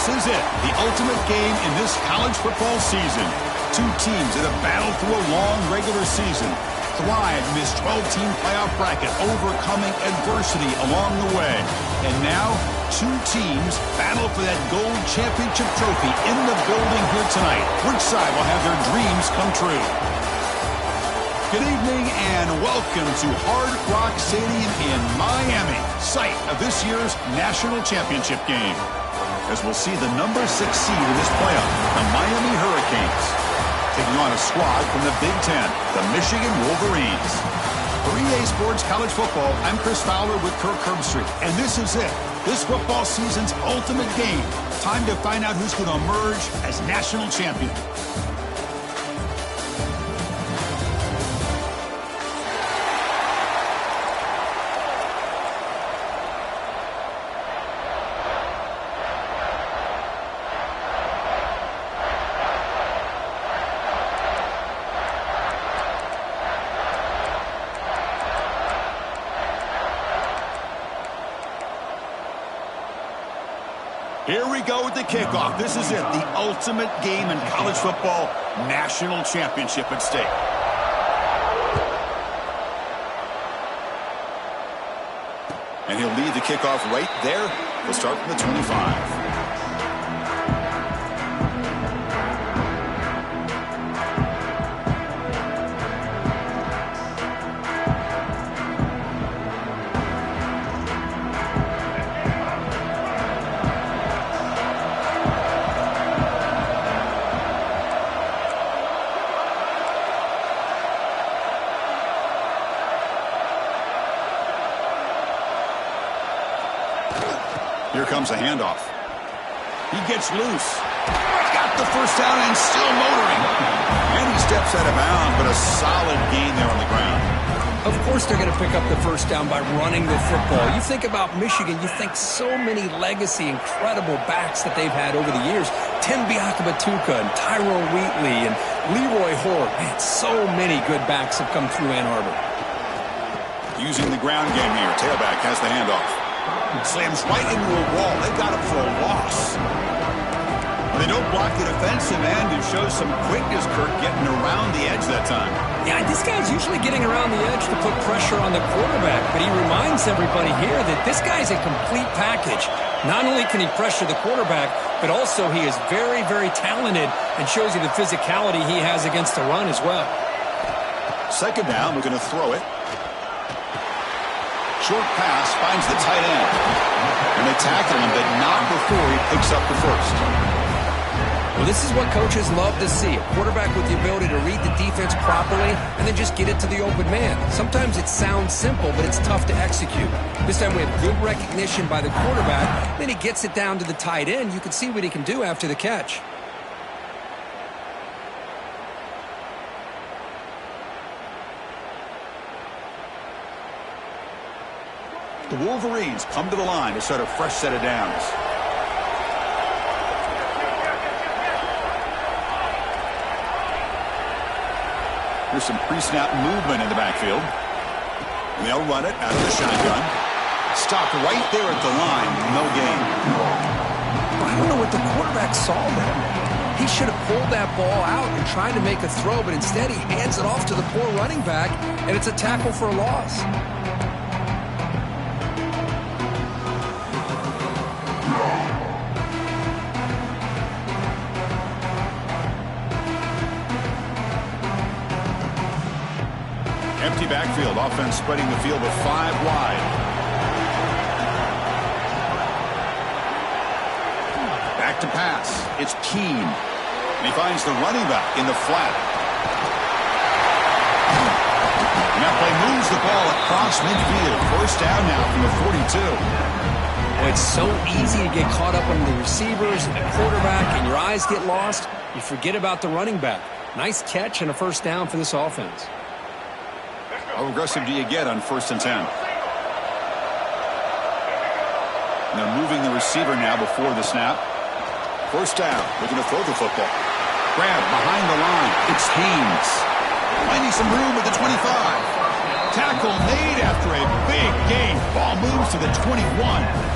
This is it, the ultimate game in this college football season. Two teams that have battled through a long regular season, thrived in this 12-team playoff bracket, overcoming adversity along the way. And now, two teams battle for that gold championship trophy in the building here tonight. Which side will have their dreams come true? Good evening and welcome to Hard Rock Stadium in Miami, site of this year's national championship game. As we'll see the number 6 seed in this playoff, the Miami Hurricanes, taking on a squad from the Big Ten, the Michigan Wolverines. For EA Sports College Football, I'm Chris Fowler with Kirk Herbstreit, and this is it. This football season's ultimate game. Time to find out who's going to emerge as national champion. Here we go with the kickoff. This is it, the ultimate game in college football, national championship at stake. And he'll lead the kickoff right there. We'll start from the 25. Here comes a handoff. He gets loose. Got the first down and still motoring. And he steps out of bounds, but a solid gain there on the ground. Of course they're going to pick up the first down by running the football. You think about Michigan, you think so many legacy, incredible backs that they've had over the years. Tim Biakabatuka and Tyrone Wheatley and Leroy Hoare. Man, so many good backs have come through Ann Arbor. Using the ground game here. Tailback has the handoff. Slams right into a wall. They got him for a loss. They don't block the defensive end and show some quickness, Kirk, getting around the edge that time. Yeah, this guy's usually getting around the edge to put pressure on the quarterback, but he reminds everybody here that this guy's a complete package. Not only can he pressure the quarterback, but also he is very, very talented and shows you the physicality he has against the run as well. Second down, we're going to throw it. Short pass finds the tight end. And they tackle him, but not before he picks up the first. Well, this is what coaches love to see. A quarterback with the ability to read the defense properly and then just get it to the open man. Sometimes it sounds simple, but it's tough to execute. This time we have good recognition by the quarterback. Then he gets it down to the tight end. You can see what he can do after the catch. The Wolverines come to the line to start a fresh set of downs. There's some pre-snap movement in the backfield. And they'll run it out of the shotgun. Stopped right there at the line. No gain. I don't know what the quarterback saw there. He should have pulled that ball out and tried to make a throw, but instead he hands it off to the poor running back, and it's a tackle for a loss. Empty backfield. Offense spreading the field with 5 wide. Back to pass. It's Keene. And he finds the running back in the flat. And that play moves the ball across midfield. First down now from the 42. Well, it's so easy to get caught up on the receivers and the quarterback, and your eyes get lost. You forget about the running back. Nice catch and a first down for this offense. How aggressive do you get on 1st and 10? And they're moving the receiver now before the snap. First down. Looking to throw the football. Grab behind the line. It's Haynes. Finding some room at the 25. Tackle made after a big gain. Ball moves to the 21.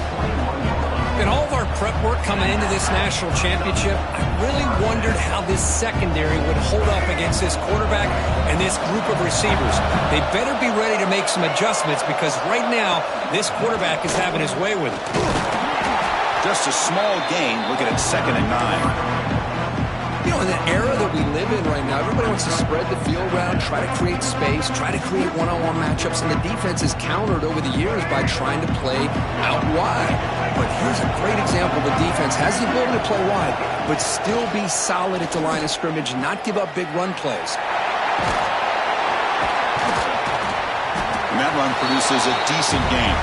In all of our prep work coming into this national championship, I really wondered how this secondary would hold up against this quarterback and this group of receivers. They better be ready to make some adjustments because right now, this quarterback is having his way with it. Just a small gain. Looking at 2nd and 9. You know, in the era that we live in right now, everybody wants to spread the field around, try to create space, try to create one-on-one matchups, and the defense is countered over the years by trying to play out wide. But here's a great example. The defense has the ability to play wide, but still be solid at the line of scrimmage, not give up big run plays. And that run produces a decent gain.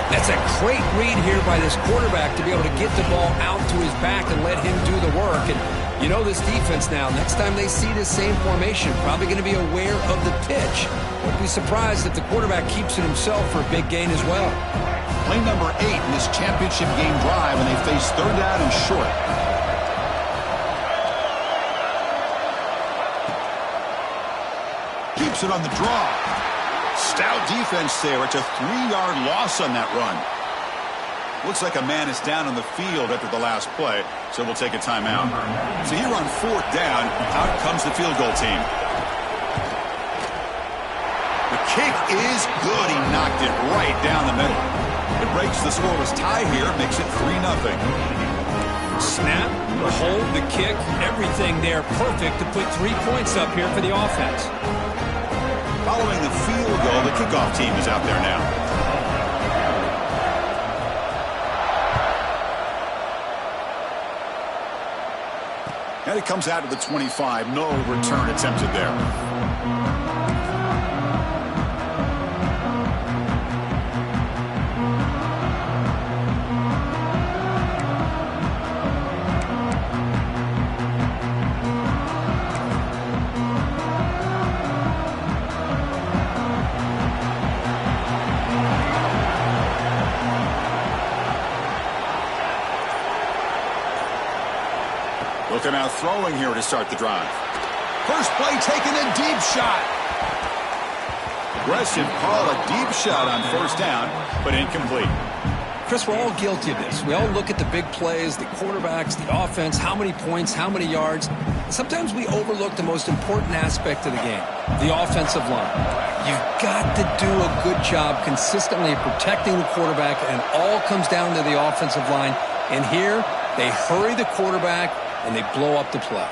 That's a great read here by this quarterback to be able to get the ball out to his back and let him do the work. And you know this defense now, next time they see this same formation, probably going to be aware of the pitch. Won't be surprised if the quarterback keeps it himself for a big gain as well. Play number 8 in this championship game drive, and they face 3rd down and short. Keeps it on the draw. Stout defense there. It's a 3-yard loss on that run. Looks like a man is down on the field after the last play, so we'll take a timeout. So here on 4th down, out comes the field goal team. The kick is good. He knocked it right down the middle. It breaks the scoreless tie here, makes it 3-0. Snap, the hold, the kick, everything there perfect to put 3 points up here for the offense. Following the field goal, the kickoff team is out there now. And it comes out to the 25. No return attempted there. Looking out throwing here to start the drive. First play taken, a deep shot. Aggressive call, a deep shot on 1st down, but incomplete. Chris, we're all guilty of this. We all look at the big plays, the quarterbacks, the offense, how many points, how many yards. Sometimes we overlook the most important aspect of the game, the offensive line. You've got to do a good job consistently protecting the quarterback, and it all comes down to the offensive line. And here, they hurry the quarterback, and they blow up the play.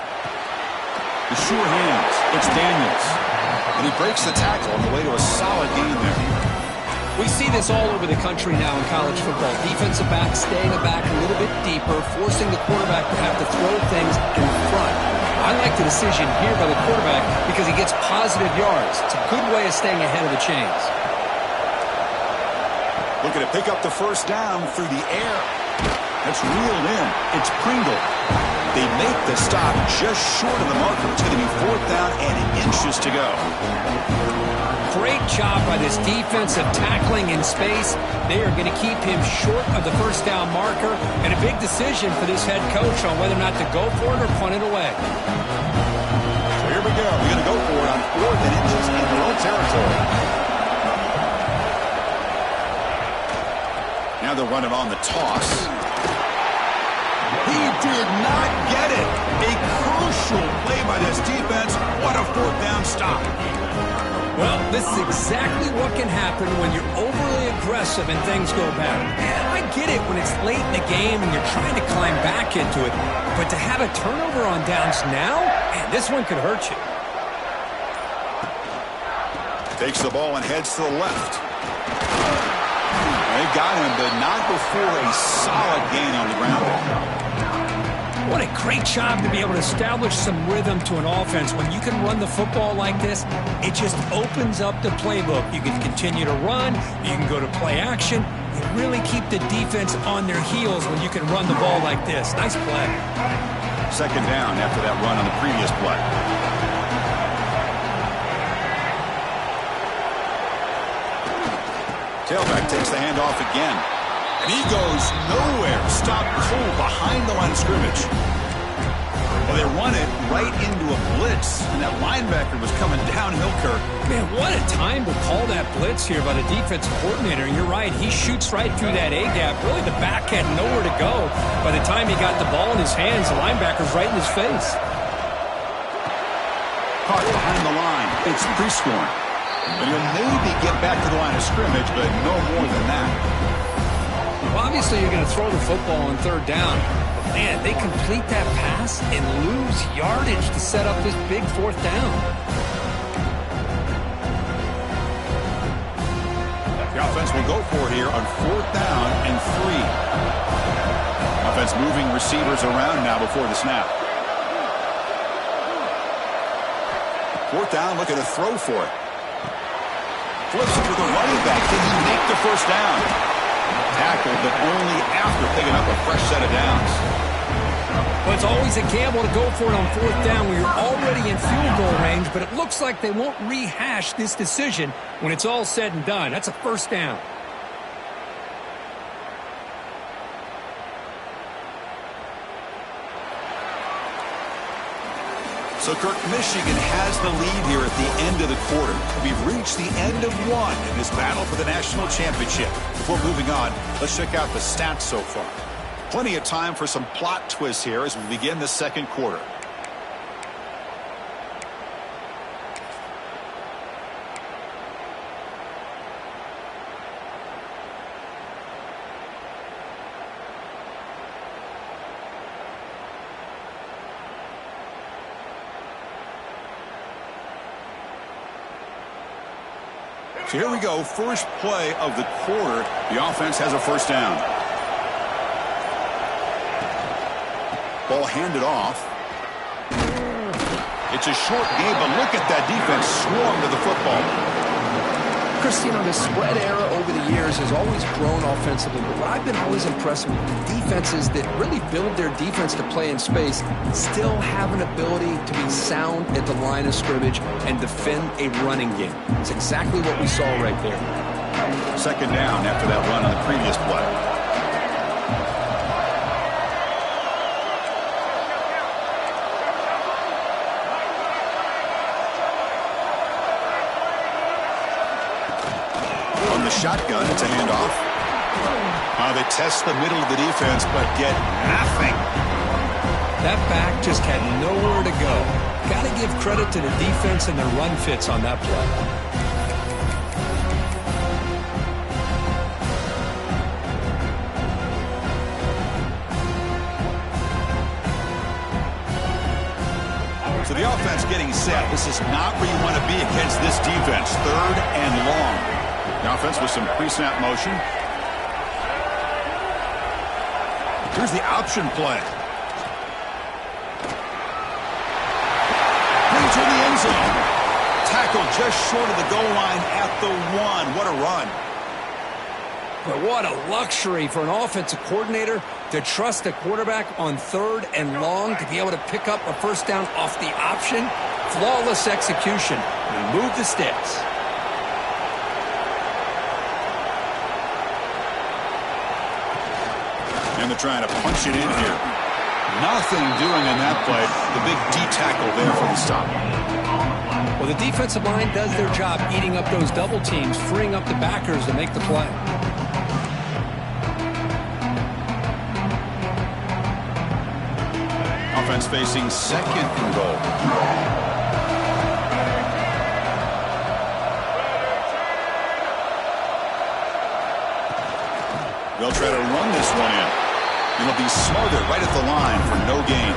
The sure hands. It's Daniels. And he breaks the tackle on the way to a solid gain there. We see this all over the country now in college football. Defensive backs staying back a little bit deeper, forcing the quarterback to have to throw things in front. I like the decision here by the quarterback because he gets positive yards. It's a good way of staying ahead of the chains. Looking to pick up the 1st down through the air. That's reeled in. It's Pringle. They make the stop just short of the marker. It's going to be 4th down and inches to go. Great job by this defense of tackling in space. They are going to keep him short of the 1st down marker, and a big decision for this head coach on whether or not to go for it or punt it away. So here we go. We're going to go for it on 4th and inches in their own territory. Now they're running on the toss. He did not get it. A crucial play by this defense. What a 4th down stop. Well, this is exactly what can happen when you're overly aggressive and things go bad. Yeah, I get it when it's late in the game and you're trying to climb back into it. But to have a turnover on downs now, man, this one could hurt you. Takes the ball and heads to the left. They got him, but not before a solid gain on the ground. What a great job to be able to establish some rhythm to an offense. When you can run the football like this, it just opens up the playbook. You can continue to run. You can go to play action. You really keep the defense on their heels when you can run the ball like this. Nice play. 2nd down after that run on the previous play. Tailback takes the handoff again. And he goes nowhere. Stopped cold behind the line of scrimmage. Well, they won it right into a blitz, and that linebacker was coming downhill, Kirk. Man, what a time to call that blitz here by the defensive coordinator. And you're right, he shoots right through that A-gap. Really, the back had nowhere to go. By the time he got the ball in his hands, the linebacker's right in his face. Caught behind the line. It's pre-scoring. And he'll maybe get back to the line of scrimmage, but no more than that. Well, obviously, you're going to throw the football on third down. Man, they complete that pass and lose yardage to set up this big fourth down. The offense will go for it here on fourth down and 3. Offense moving receivers around now before the snap. Fourth down, looking to throw for it. Flips it to the running back. Can he make the first down? Tackle, but only after picking up a fresh set of downs. Well, it's always a gamble to go for it on fourth down when you're already in field goal range, but it looks like they won't rehash this decision when it's all said and done. That's a first down. So, Kirk, Michigan has the lead here at the end of the quarter. We've reached the end of one in this battle for the national championship. Before moving on, let's check out the stats so far. Plenty of time for some plot twists here as we begin the second quarter. So here we go, first play of the quarter. The offense has a first down. Ball handed off. It's a short game, but look at that defense swarm to the football. Chris, you know, the spread era over the years has always grown offensively, but what I've been always impressed with defenses that really build their defense to play in space still have an ability to be sound at the line of scrimmage and defend a running game. It's exactly what we saw right there. Second down after that run on the previous play. Shotgun, it's a handoff. They test the middle of the defense, but get nothing. That back just had nowhere to go. Got to give credit to the defense and their run fits on that play. So the offense getting set. This is not where you want to be against this defense. Third and long. The offense with some pre-snap motion. Here's the option play. Into the end zone. Tackle just short of the goal line at the 1. What a run. But what a luxury for an offensive coordinator to trust a quarterback on third and long to be able to pick up a first down off the option. Flawless execution. We move the sticks. And they're trying to punch it in here. Nothing doing in that play. The big D tackle there for the stop. Well, the defensive line does their job eating up those double teams, freeing up the backers to make the play. Offense facing second and goal. They'll try to run this one in. It'll be smothered right at the line for no gain.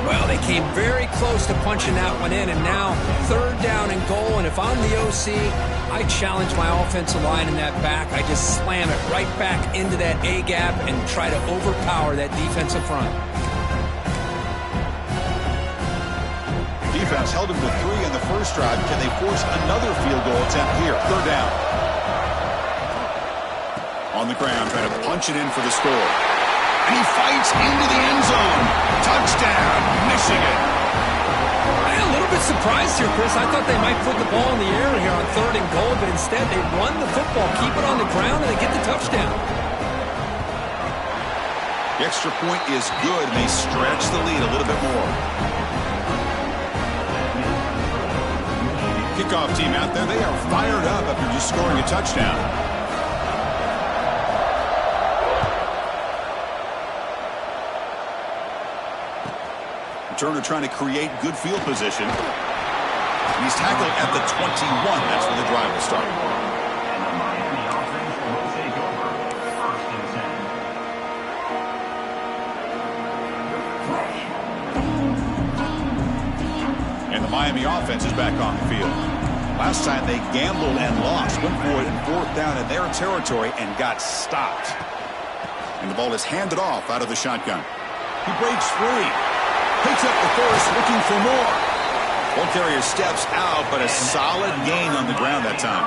Well, they came very close to punching that one in, and now third down and goal. And if I'm the OC, I challenge my offensive line in that back. I just slam it right back into that A-gap and try to overpower that defensive front. Defense held him to 3 in the first drive. Can they force another field goal attempt here? Third down. On the ground, trying to punch it in for the score. And he fights into the end zone. Touchdown, Michigan. I'm a little bit surprised here, Chris. I thought they might put the ball in the air here on third and goal, but instead they run the football, keep it on the ground, and they get the touchdown. The extra point is good, and they stretch the lead a little bit more. kickoff team out there, they are fired up after just scoring a touchdown. Turner trying to create good field position. And he's tackled at the 21. That's where the drive will start. And the Miami offense is back on the field. Last time they gambled and lost. Went for it in 4th down in their territory and got stopped. And the ball is handed off out of the shotgun. He breaks free. Picks up the first, looking for more. Ball carrier steps out, but a solid gain on the ground that time.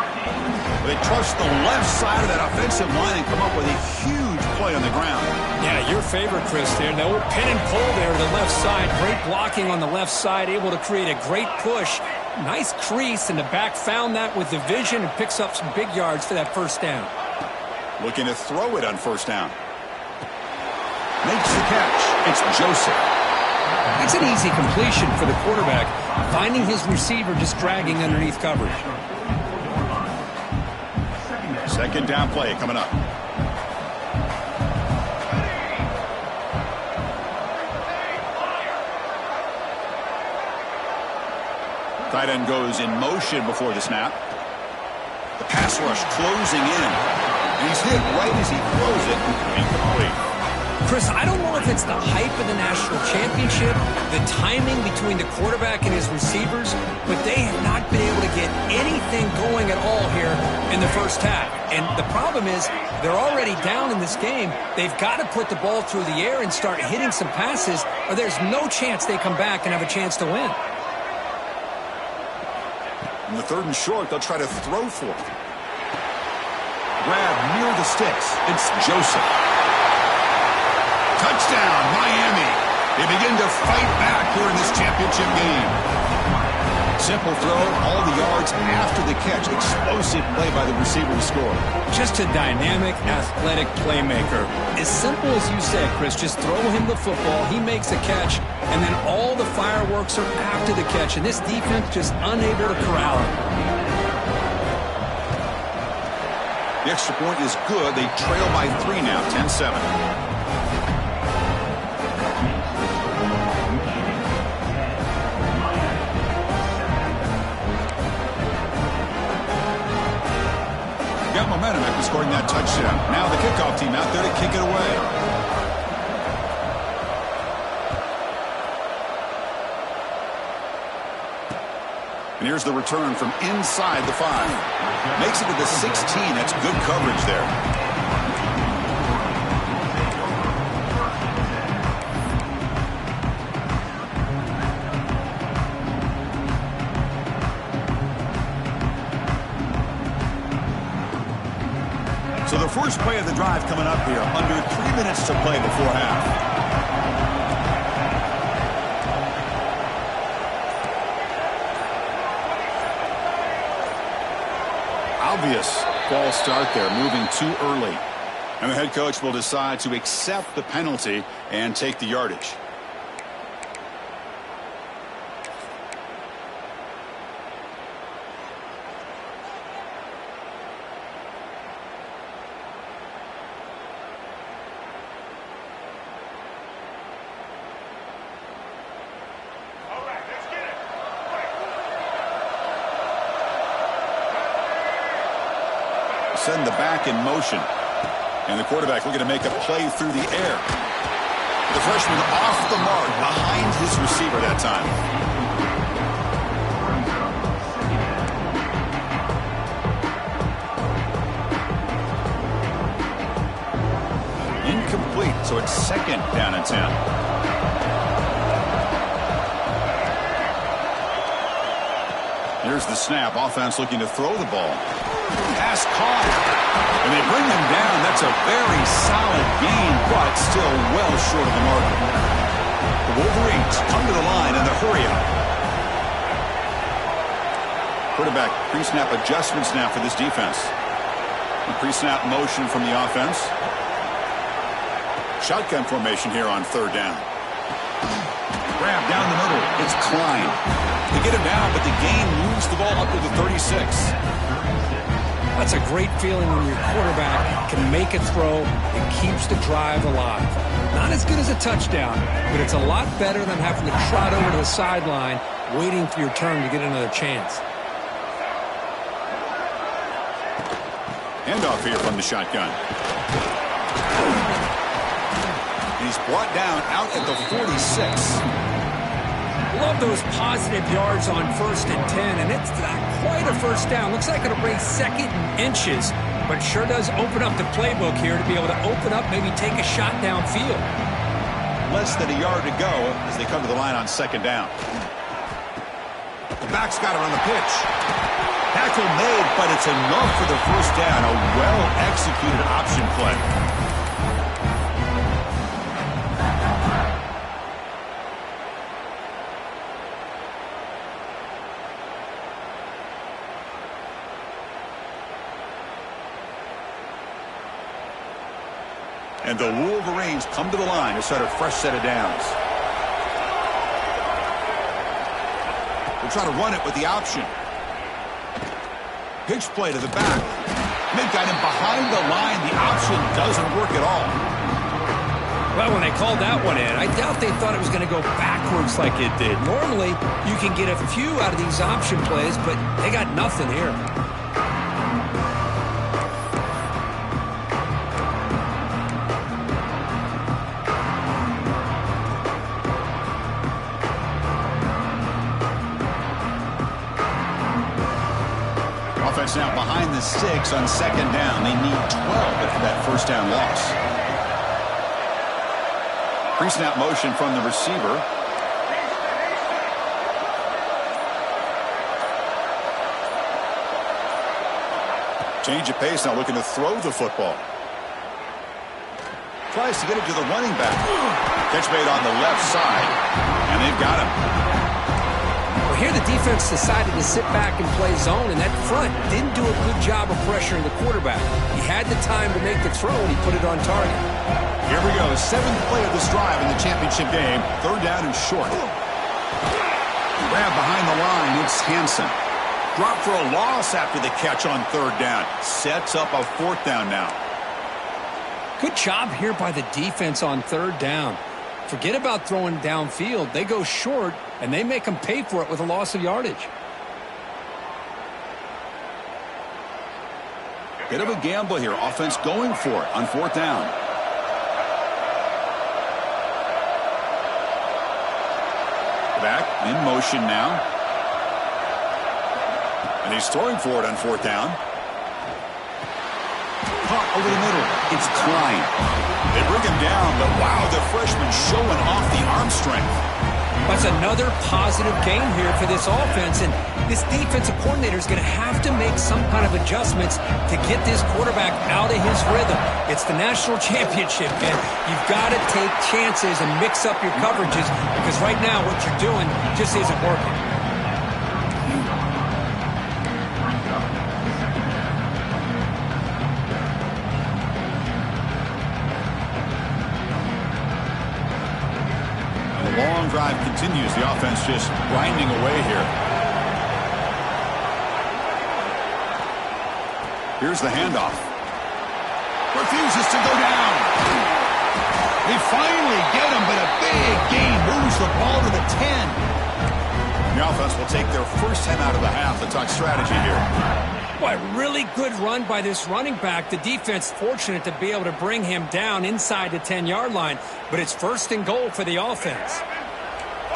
They trust the left side of that offensive line and come up with a huge play on the ground. Yeah, your favorite, Chris, there. The old pin and pull there to the left side. Great blocking on the left side, able to create a great push. Nice crease, and the back found that with the vision and picks up some big yards for that first down. Looking to throw it on first down. Makes the catch. It's Joseph. It's an easy completion for the quarterback, finding his receiver just dragging underneath coverage. Second down play coming up. Tight end goes in motion before the snap. The pass rush closing in. And he's hit right as he throws it. Incomplete. Chris, I don't know if it's the hype of the national championship, the timing between the quarterback and his receivers, but they have not been able to get anything going at all here in the first half. And the problem is they're already down in this game. They've got to put the ball through the air and start hitting some passes, or there's no chance they come back and have a chance to win. In the 3rd and short, they'll try to throw for it. Grab near the sticks. It's Joseph. Touchdown, Miami. They begin to fight back here in this championship game. Simple throw, all the yards after the catch. Explosive play by the receiver to score. Just a dynamic, athletic playmaker. As simple as you said, Chris, just throw him the football, he makes a catch, and then all the fireworks are after the catch, and this defense just unable to corral him. The extra point is good. They trail by 3 now, 10-7. Got momentum after scoring that touchdown. Now the kickoff team out there to kick it away. And here's the return from inside the 5. Makes it to the 16. That's good coverage there. So the first play of the drive coming up here. Under 3 minutes to play before half. Obvious false start there, moving too early. And the head coach will decide to accept the penalty and take the yardage. Send the back in motion. And the quarterback looking to make a play through the air. The freshman off the mark behind his receiver that time. Incomplete, so it's 2nd down and 10. Here's the snap. Offense looking to throw the ball. Pass caught. And they bring him down. That's a very solid gain, but still well short of the mark. The Wolverines come to the line and the hurry up. Quarterback pre-snap adjustments now for this defense. Pre-snap motion from the offense. Shotgun formation here on 3rd down. Grab down the middle. It's It's Klein. They get him down, but the gain moves the ball up to the 36. That's a great feeling when your quarterback can make a throw and keeps the drive alive. Not as good as a touchdown, but it's a lot better than having to trot over to the sideline waiting for your turn to get another chance. Handoff here from the shotgun. And he's brought down out at the 46. Love those positive yards on 1st and 10, and it's not quite a first down. Looks like it'll bring 2nd and inches, but sure does open up the playbook here to be able to open up, maybe take a shot downfield. Less than a yard to go as they come to the line on 2nd down. The back's got it on the pitch. Tackle made, but it's enough for the first down. A well-executed option play. And the Wolverines come to the line to start a fresh set of downs. They'll try to run it with the option. Pitch play to the back. They've got him behind the line. The option doesn't work at all. Well, when they called that one in, I doubt they thought it was going to go backwards like it did. Normally, you can get a few out of these option plays, but they got nothing here. Offense now behind the 6 on 2nd down. They need 12 after that first down loss. Pre-snap motion from the receiver. Change of pace now, looking to throw the football. Tries to get it to the running back. Catch made on the left side, and they've got him. Here the defense decided to sit back and play zone, and that front didn't do a good job of pressuring the quarterback. He had the time to make the throw, and he put it on target. Here we go, 7th play of this drive in the championship game. 3rd down and short. Grab behind the line, it's Hansen. Drop for a loss after the catch on 3rd down. Sets up a 4th down now. Good job here by the defense on 3rd down. Forget about throwing downfield. They go short, and they make them pay for it with a loss of yardage. Bit of a gamble here. Offense going for it on 4th down. Back in motion now. And he's throwing for it on 4th down. Caught over the middle. It's Klein. They bring him down, but wow, the freshman showing off the arm strength. That's another positive game here for this offense, and this defensive coordinator is going to have to make some kind of adjustments to get this quarterback out of his rhythm. It's the national championship, and you've got to take chances and mix up your coverages, because right now what you're doing just isn't working. Long drive continues. The offense just grinding away here. Here's the handoff. Refuses to go down. They finally get him, but a big gain moves the ball to the 10. The offense will take their first 10 out of the half. Let's talk strategy here. Boy, really good run by this running back. The defense fortunate to be able to bring him down inside the 10-yard line, but it's 1st and goal for the offense.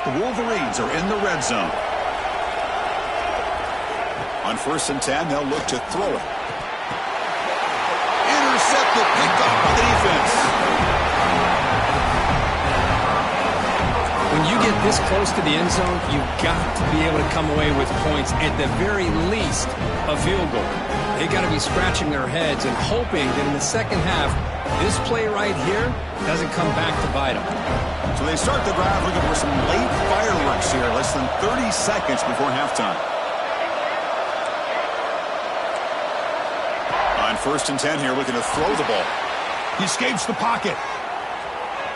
The Wolverines are in the red zone. On 1st and 10, they'll look to throw it. Intercepted, picked off by the defense. When you get this close to the end zone, you've got to be able to come away with points, at the very least, a field goal. They got to be scratching their heads and hoping that in the second half, this play right here doesn't come back to bite them. So they start the drive looking for some late fireworks here, less than 30 seconds before halftime. On 1st and 10 here, looking to throw the ball. He escapes the pocket.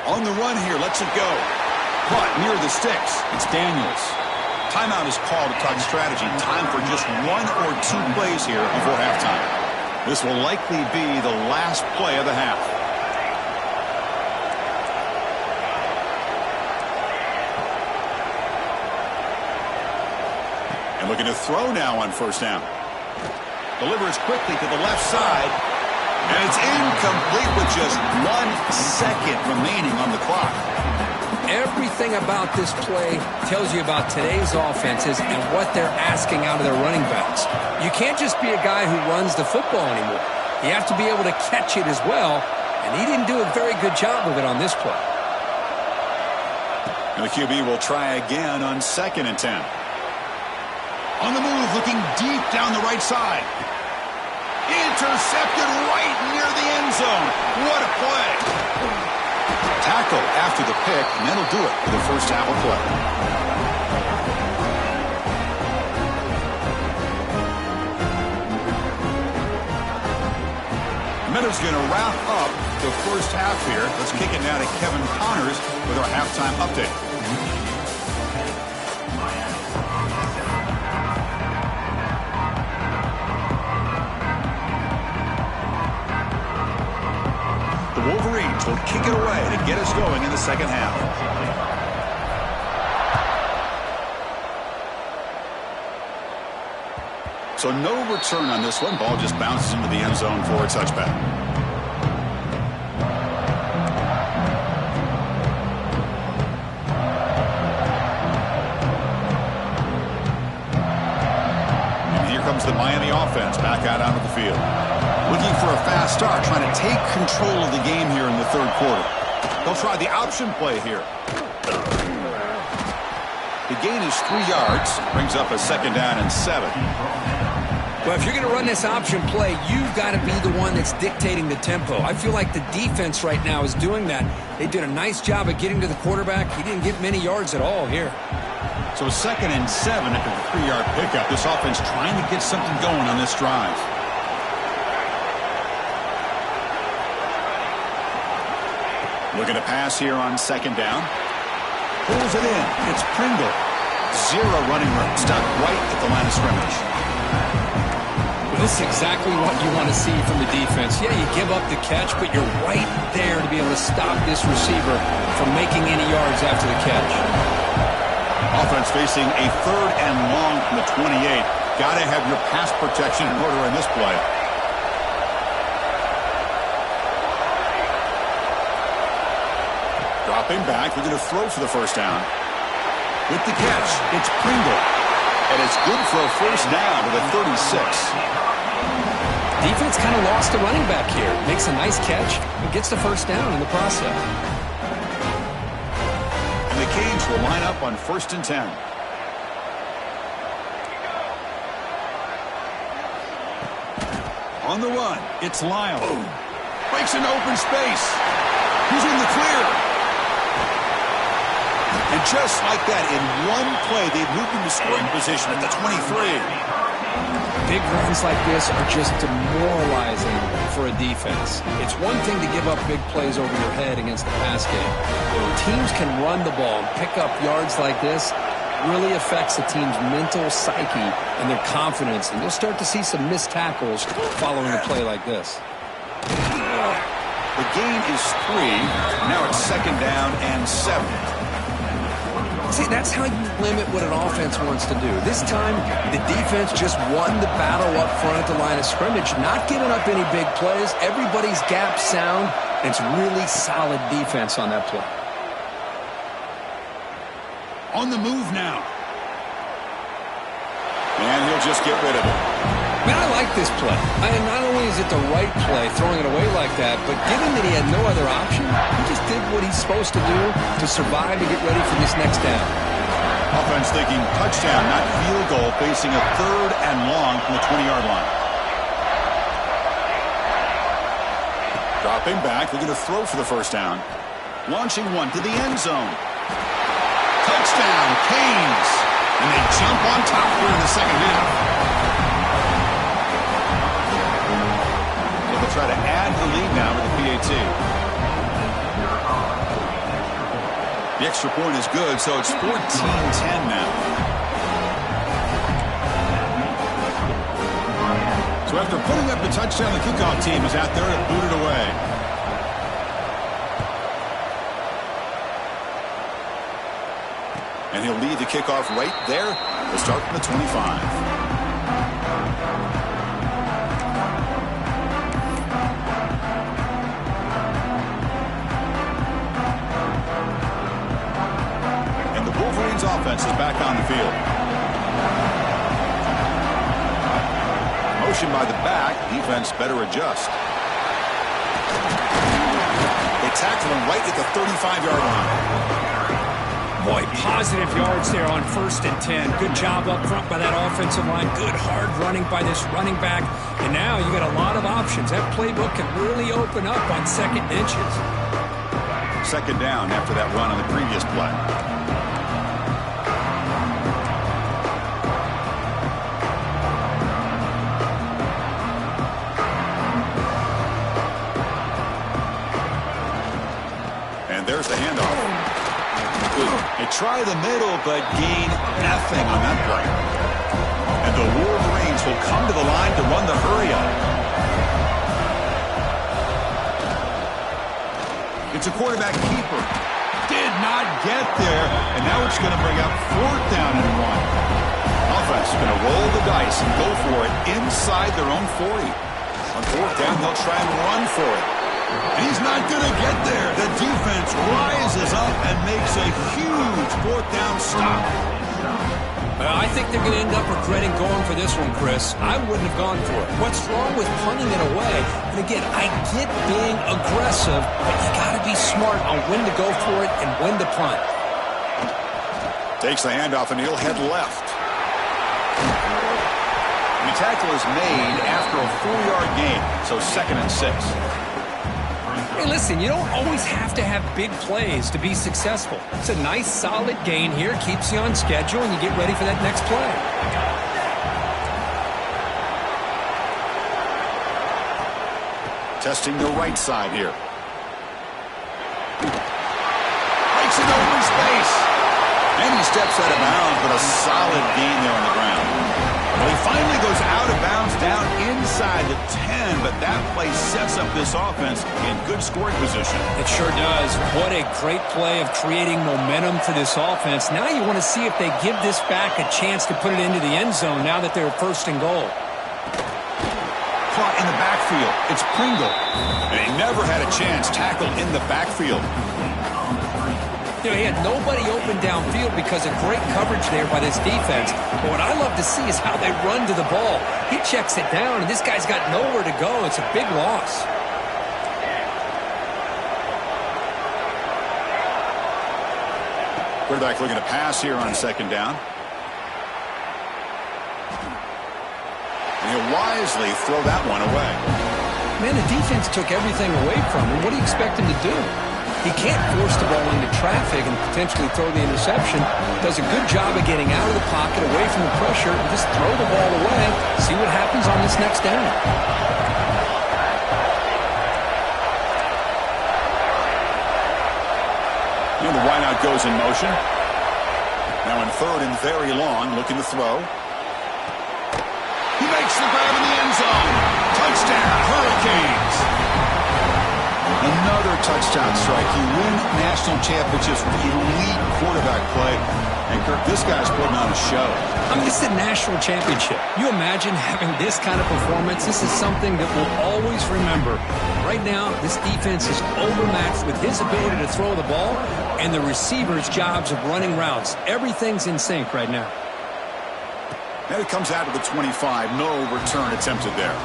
On the run here, lets it go. Caught near the sticks. It's Daniels. Timeout is called to talk strategy. Time for just 1 or 2 plays here before halftime. This will likely be the last play of the half. And looking to throw now on first down. Delivers quickly to the left side. And it's incomplete with just 1 second remaining on the clock. Everything about this play tells you about today's offenses and what they're asking out of their running backs. You can't just be a guy who runs the football anymore. You have to be able to catch it as well, and he didn't do a very good job of it on this play. And the QB will try again on 2nd and 10. On the move, looking deep down the right side. Intercepted right near the end zone. What a play. Tackle after the pick, and that'll do it for the first half of play. Meadows going to wrap up the first half here. Let's kick it now to Kevin Connors with our halftime update. The Wolverines will kick it away to get us going in the second half. So no return on this one. Ball just bounces into the end zone for a touchback. And here comes the Miami offense back out onto the field. Looking for a fast start, trying to take control of the game here in the third quarter. They'll try the option play here. The gain is 3 yards, brings up a 2nd down and 7. Well, if you're going to run this option play, you've got to be the one that's dictating the tempo. I feel like the defense right now is doing that. They did a nice job of getting to the quarterback. He didn't get many yards at all here. So 2nd and 7 after the 3-yard pickup. This offense trying to get something going on this drive. Looking to pass here on 2nd down. Pulls it in. It's Pringle. 0 running room. Stuck right at the line of scrimmage. Well, this is exactly what you want to see from the defense. Yeah, you give up the catch, but you're right there to be able to stop this receiver from making any yards after the catch. Offense facing a 3rd and long from the 28. Got to have your pass protection in order in this play. Dropping back, we're going to throw for the first down. With the catch, it's Pringle. And it's good for a first down to the 36. Defense kind of lost a running back here. Makes a nice catch and gets the first down in the process. And the Canes will line up on 1st and 10. On the run, it's Lyle. Breaks into open space. Who's in the clear? And just like that, in one play, they've moved into scoring position at the 23. Big runs like this are just demoralizing for a defense. It's one thing to give up big plays over your head against the pass game. When teams can run the ball and pick up yards like this, really affects the team's mental psyche and their confidence. And you'll start to see some missed tackles following a play like this. The gain is 3. Now it's 2nd down and 7. See, that's how you limit what an offense wants to do. This time, the defense just won the battle up front at the line of scrimmage, not giving up any big plays. Everybody's gap sound, and it's really solid defense on that play. On the move now. And he'll just get rid of it. Man, I like this play. And not only is it the right play, throwing it away like that, but given that he had no other option, he just did what he's supposed to do to survive and get ready for this next down. Offense thinking touchdown, not field goal, facing a 3rd and long from the 20-yard line. Dropping back, they're going to throw for the first down. Launching one to the end zone. Touchdown, Canes. And they jump on top here in the second half. They'll try to add the lead now with the PAT. The extra point is good, so it's 14-10 now. So after putting up the touchdown, the kickoff team is out there to boot it away. And he'll lead the kickoff right there. We'll start from the 25. Wolverines offense is back on the field. Motion by the back. Defense better adjust. They tackle him right at the 35-yard line. Boy, positive yards there on 1st and 10. Good job up front by that offensive line. Good hard running by this running back. And now you got a lot of options. That playbook can really open up on 2nd and inches. 2nd down after that run on the previous play. There's the handoff. They try the middle, but gain nothing on that play. And the Wolverines will come to the line to run the hurry-up. It's a quarterback keeper. Did not get there, and now it's going to bring up 4th down and 1. Offense is going to roll the dice and go for it inside their own 40. On 4th down, they'll try and run for it. And he's not going to get there. The defense rises up and makes a huge 4th down stop. I think they're going to end up regretting going for this one, Chris. I wouldn't have gone for it. What's wrong with punting it away? And again, I get being aggressive, but you got to be smart on when to go for it and when to punt. Takes the handoff and he'll head left. The tackle is made after a 4-yard gain, so 2nd and 6. Hey, listen, you don't always have to have big plays to be successful. It's a nice, solid gain here. Keeps you on schedule, and you get ready for that next play. Testing the right side here. Breaks it open space. And he steps out of bounds, but a solid gain there on the ground. Well, he finally goes out of bounds down inside the 10, but that play sets up this offense in good scoring position. It sure does. What a great play of creating momentum for this offense. Now you want to see if they give this back a chance to put it into the end zone now that they're 1st and goal. Caught in the backfield. It's Pringle. And he never had a chance tackled in the backfield. You know, he had nobody open downfield because of great coverage there by this defense. But what I love to see is how they run to the ball. He checks it down, and this guy's got nowhere to go. It's a big loss. Quarterback looking to pass here on 2nd down. And he'll wisely throw that one away. Man, the defense took everything away from him. What do you expect him to do? He can't force the ball into traffic and potentially throw the interception. Does a good job of getting out of the pocket, away from the pressure, and just throw the ball away. See what happens on this next down. And the wideout goes in motion. Now in 3rd and very long, looking to throw. He makes the grab in the end zone. Touchdown, Hurricanes. Another touchdown strike. You win national championships with elite quarterback play. And Kirk, this guy's putting on a show. I mean, this is a national championship. You imagine having this kind of performance? This is something that we'll always remember. Right now, this defense is overmatched with his ability to throw the ball and the receivers' jobs of running routes. Everything's in sync right now. And it comes out to the 25. No return attempted there.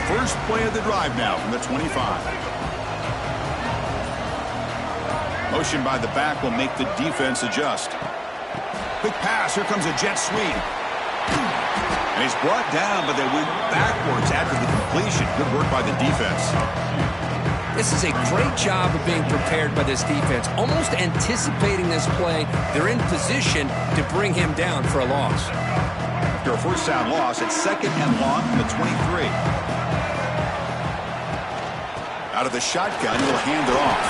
First play of the drive now from the 25. Motion by the back will make the defense adjust. Quick pass. Here comes a jet sweep. And he's brought down, but they went backwards after the completion. Good work by the defense. This is a great job of being prepared by this defense, almost anticipating this play. They're in position to bring him down for a loss. After a first down loss, it's 2nd and long from the 23. Out of the shotgun, he'll hand it off.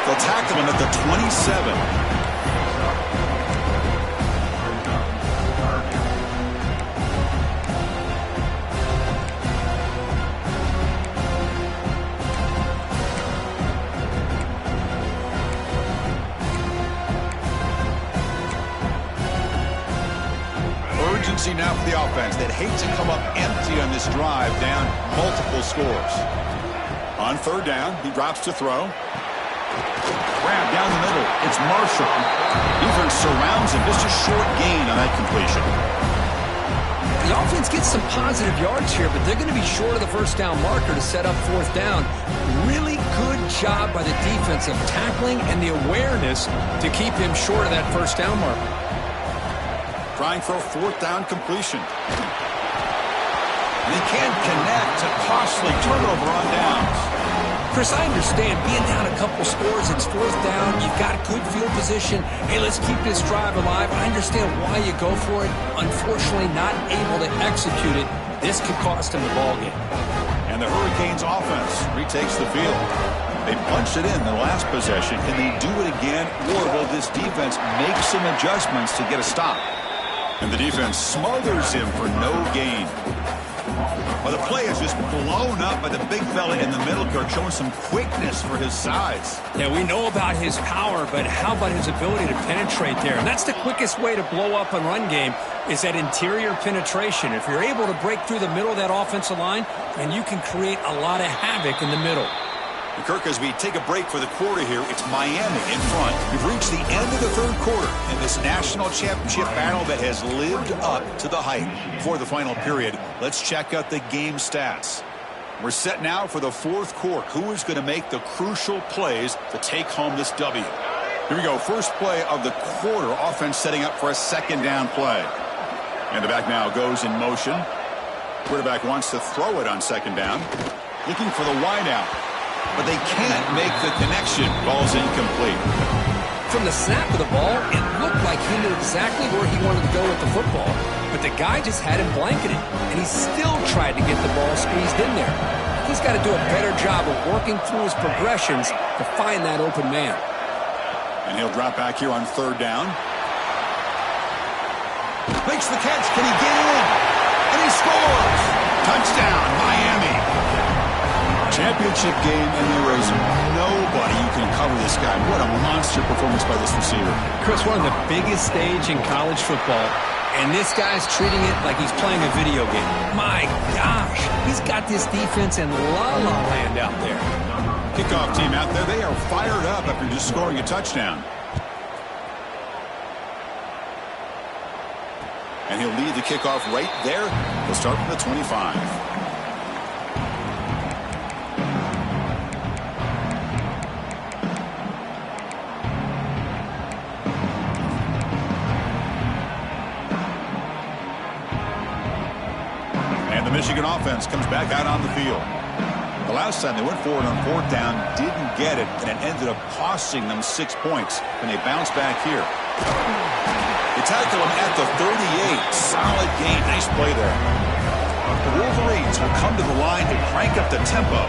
They'll tackle him at the 27. Urgency now for the offense. They'd hate to come up empty on this drive, down multiple scores. On 3rd down, he drops to throw. Grab down the middle. It's Marshall. Defense surrounds him. Just a short gain on that completion. The offense gets some positive yards here, but they're going to be short of the first down marker to set up 4th down. Really good job by the defense of tackling and the awareness to keep him short of that first down marker. Trying for a 4th down completion. And he can't connect. A costly turnover on downs. Chris, I understand being down a couple scores, it's 4th down, you've got good field position. Hey, let's keep this drive alive. I understand why you go for it. Unfortunately, not able to execute it. This could cost him the ballgame. And the Hurricanes offense retakes the field. They punched it in the last possession. Can they do it again, or will this defense make some adjustments to get a stop? And the defense smothers him for no gain. Well, the play is just blown up by the big fella in the middle, Kirk, showing some quickness for his size. Yeah, we know about his power, but how about his ability to penetrate there? And that's the quickest way to blow up a run game, is that interior penetration. If you're able to break through the middle of that offensive line, then you can create a lot of havoc in the middle. And Kirk, as we take a break for the quarter here, it's Miami in front. We've reached the end of the 3rd quarter in this national championship battle that has lived up to the hype. For the final period, let's check out the game stats. We're set now for the 4th quarter. Who is going to make the crucial plays to take home this W? Here we go. First play of the quarter. Offense setting up for a 2nd down play. And the back now goes in motion. Quarterback wants to throw it on 2nd down. Looking for the wideout. But they can't make the connection. Ball's incomplete. From the snap of the ball, it looked like he knew exactly where he wanted to go with the football. But the guy just had him blanketed, and he still tried to get the ball squeezed in there. He's got to do a better job of working through his progressions to find that open man. And he'll drop back here on 3rd down. Makes the catch. Can he get in? And he scores! Touchdown, Miami. Championship game, and there is nobody who can cover this guy. What a monster performance by this receiver. Chris, one of the biggest stage in college football, and this guy's treating it like he's playing a video game. My gosh, he's got this defense in la-la land out there. Kickoff team out there, they are fired up after just scoring a touchdown. And he'll lead the kickoff right there. He'll start from the 25. Michigan offense comes back out on the field. The last time they went forward on 4th down, didn't get it, and it ended up costing them 6 points. And they bounce back here. They tackle him at the 38. Solid gain. Nice play there. The Wolverines will come to the line to crank up the tempo.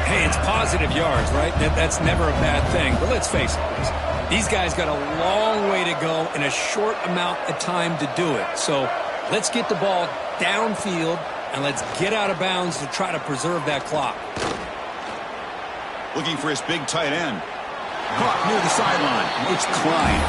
Hey, it's positive yards, right? That's never a bad thing. But let's face it, these guys got a long way to go in a short amount of time to do it. So let's get the ball downfield, and let's get out of bounds to try to preserve that clock. Looking for his big tight end. Caught near the sideline. It's Klein.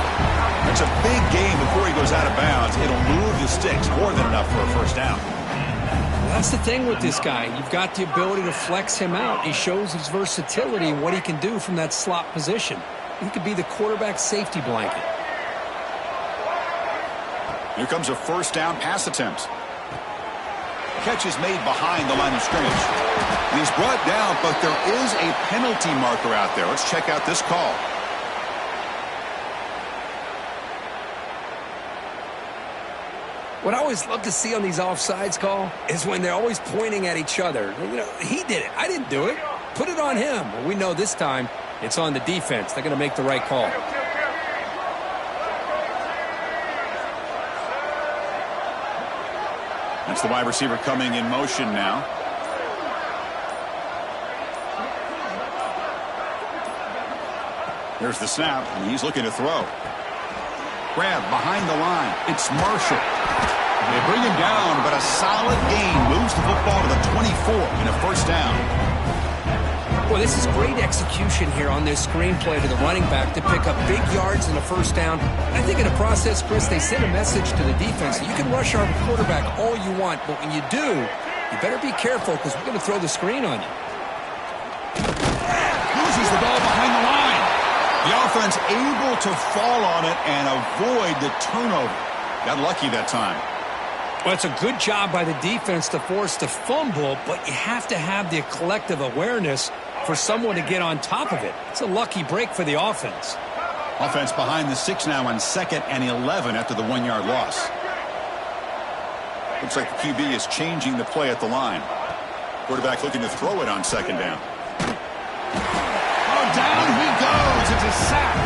That's a big game before he goes out of bounds. It'll move the sticks more than enough for a first down. Well, that's the thing with this guy. You've got the ability to flex him out. He shows his versatility and what he can do from that slot position. He could be the quarterback safety blanket. Here comes a first down pass attempt. Catch is made behind the line of scrimmage. And he's brought down, but there is a penalty marker out there. Let's check out this call. What I always love to see on these offsides call is when they're always pointing at each other. You know, he did it. I didn't do it. Put it on him. Well, we know this time it's on the defense. They're going to make the right call. That's the wide receiver coming in motion now. There's the snap, and he's looking to throw. Grab behind the line. It's Marshall. They bring him down, but a solid gain moves the football to the 24 and a first down. Well, this is great execution here on this screenplay to the running back to pick up big yards and a first down. I think in the process, Chris, they sent a message to the defense. You can rush our quarterback all you want, but when you do, you better be careful because we're going to throw the screen on you. Loses the ball behind the line. The offense able to fall on it and avoid the turnover. Got lucky that time. Well, it's a good job by the defense to force the fumble, but you have to have the collective awareness for someone to get on top of it. It's a lucky break for the offense. Offense behind the 6 now on 2nd and 11 after the 1-yard loss. Looks like the QB is changing the play at the line. Quarterback looking to throw it on 2nd down. Oh, down he goes. It's a sack.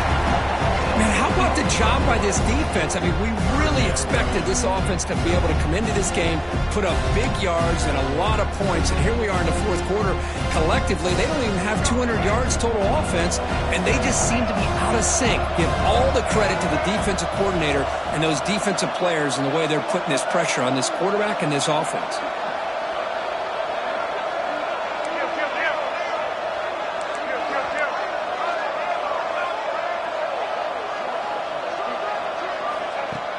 Man, how about the job by this defense? I mean, we really expected this offense to be able to come into this game, put up big yards and a lot of points, and here we are in the fourth quarter. Collectively, they don't even have 200 yards total offense, and they just seem to be out of sync. Give all the credit to the defensive coordinator and those defensive players and the way they're putting this pressure on this quarterback and this offense.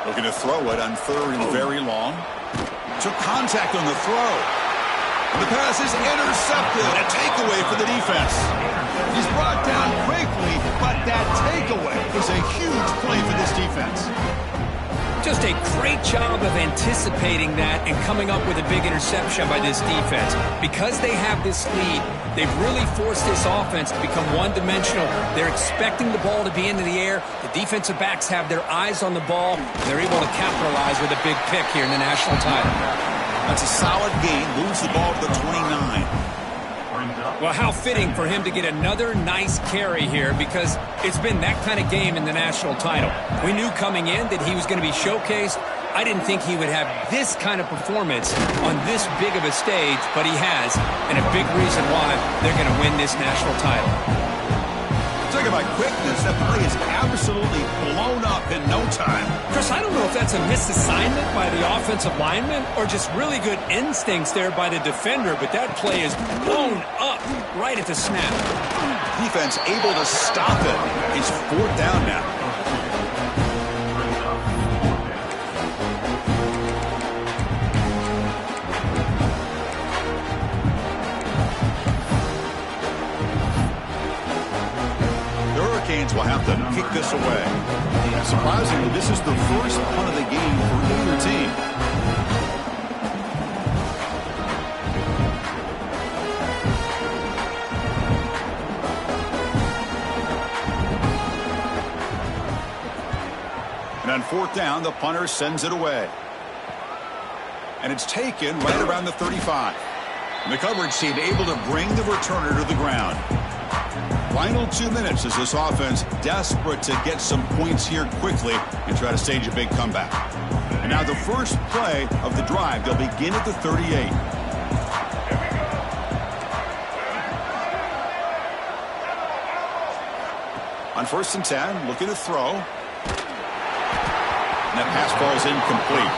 Looking to throw it on 3rd and very long. Took contact on the throw. And the pass is intercepted. A takeaway for the defense. He's brought down quickly, but that takeaway is a huge play for this defense. Just a great job of anticipating that and coming up with a big interception by this defense. Because they have this lead, they've really forced this offense to become one-dimensional. They're expecting the ball to be into the air. The defensive backs have their eyes on the ball. And they're able to capitalize with a big pick here in the national title. That's a solid gain. Moves the ball to the 29. Well, how fitting for him to get another nice carry here because it's been that kind of game in the national title. We knew coming in that he was going to be showcased. I didn't think he would have this kind of performance on this big of a stage, but he has, and a big reason why they're going to win this national title. Talk about quickness. That play is absolutely blown up in no time. Chris, I don't know if that's a misassignment by the offensive lineman or just really good instincts there by the defender, but that play is blown up right at the snap. Defense able to stop it. It's 4th down now. Will have to kick this away. Surprisingly, this is the first punt of the game for either team. And on 4th down, the punter sends it away. And it's taken right around the 35. And the coverage team able to bring the returner to the ground. Final 2 minutes as this offense desperate to get some points here quickly and try to stage a big comeback. And now the first play of the drive. They'll begin at the 38. On 1st and 10, looking to throw. And that pass ball is incomplete.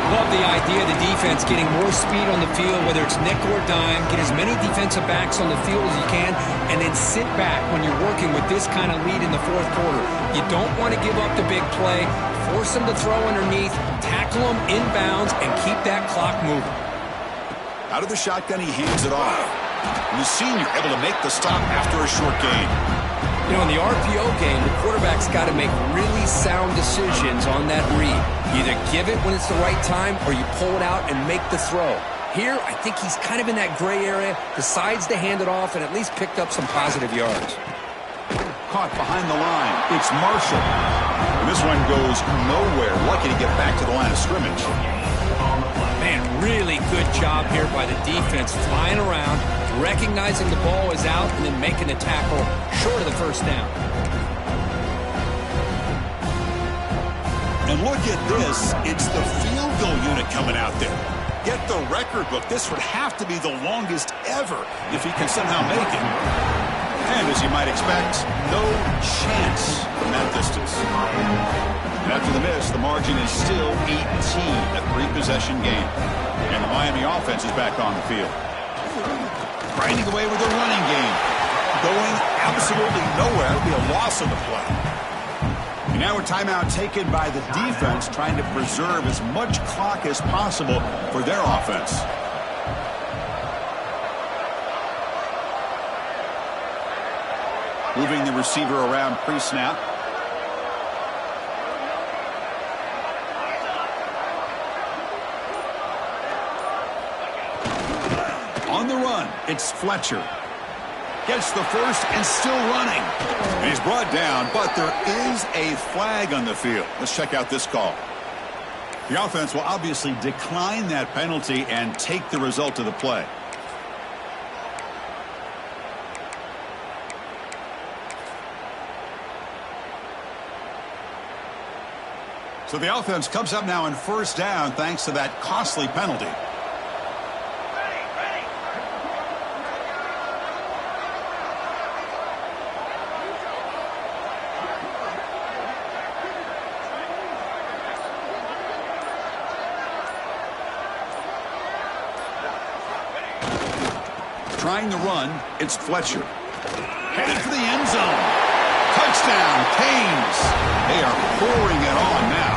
Love the idea of the defense getting more speed on the field, whether it's nickel or dime, get as many defensive backs on the field as you can, and then sit back when you're working with this kind of lead in the fourth quarter. You don't want to give up the big play, force them to throw underneath, tackle them inbounds, and keep that clock moving. Out of the shotgun, he hands it off. And the senior able to make the stop after a short gain. You know, in the RPO game, the quarterback's got to make really sound decisions on that read. You either give it when it's the right time or you pull it out and make the throw. Here, I think he's kind of in that gray area, decides to hand it off and at least picked up some positive yards. Caught behind the line. It's Marshall. And this one goes nowhere. Lucky to get back to the line of scrimmage. Man, really good job here by the defense, flying around, recognizing the ball is out, and then making the tackle short of the first down. And look at this. It's the field goal unit coming out there. Get the record book. This would have to be the longest ever if he can somehow make it. And as you might expect, no chance from that distance. And after the miss, the margin is still 18, a three-possession game. And the Miami offense is back on the field. Grinding away with their running game. Going absolutely nowhere. That'll be a loss on the play. And now a timeout taken by the defense, trying to preserve as much clock as possible for their offense. Moving the receiver around pre-snap. On the run, it's Fletcher. Gets the first and still running. And he's brought down, but there is a flag on the field. Let's check out this call. The offense will obviously decline that penalty and take the result of the play. So the offense comes up now on first down thanks to that costly penalty. Trying to run, it's Fletcher. Headed for the end zone. Touchdown, Canes. They are pouring it on now.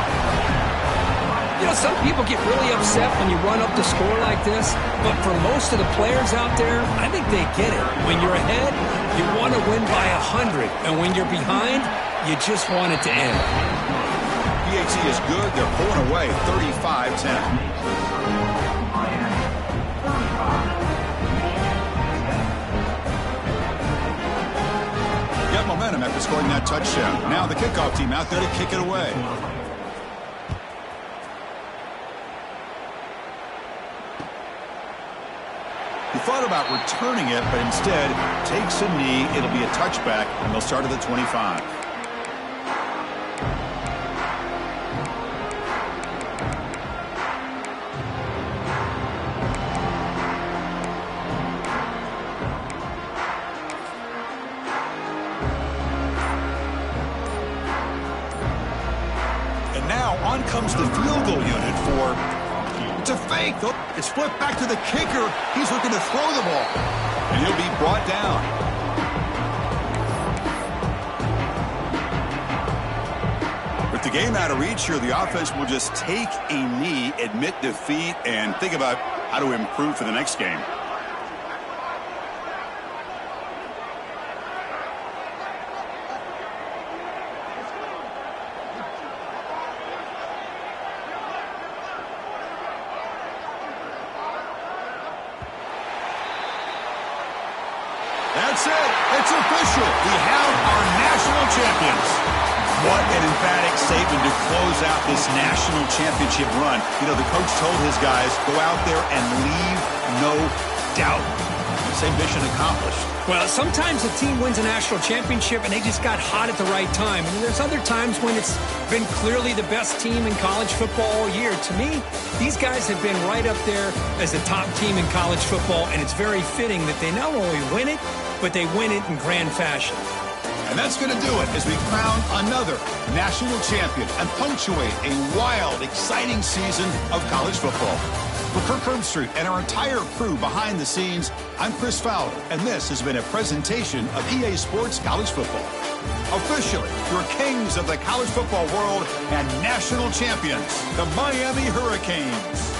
You know, some people get really upset when you run up the score like this, but for most of the players out there, I think they get it. When you're ahead, you want to win by 100, and when you're behind, you just want it to end. PAT is good. They're pulling away 35-10. Got momentum after scoring that touchdown. Now the kickoff team out there to kick it away. He thought about returning it, but instead takes a knee. It'll be a touchback, and they'll start at the 25. And now on comes the field goal unit for... It's a fake. It's flipped back to the kicker. He's looking to throw the ball. And he'll be brought down. With the game out of reach here, the offense will just take a knee, admit defeat, and think about how to improve for the next game. That's it. It's official. We have our national champions. What an emphatic statement to close out this national championship run. You know, the coach told his guys, go out there and leave no doubt. Same mission accomplished. Well, sometimes a team wins a national championship and they just got hot at the right time. And there's other times when it's been clearly the best team in college football all year. To me, these guys have been right up there as the top team in college football, and it's very fitting that they not only win it, but they win it in grand fashion. And that's going to do it as we crown another national champion and punctuate a wild, exciting season of college football. For Kirk Herbstreit and our entire crew behind the scenes, I'm Chris Fowler, and this has been a presentation of EA Sports College Football. Officially, your kings of the college football world and national champions, the Miami Hurricanes.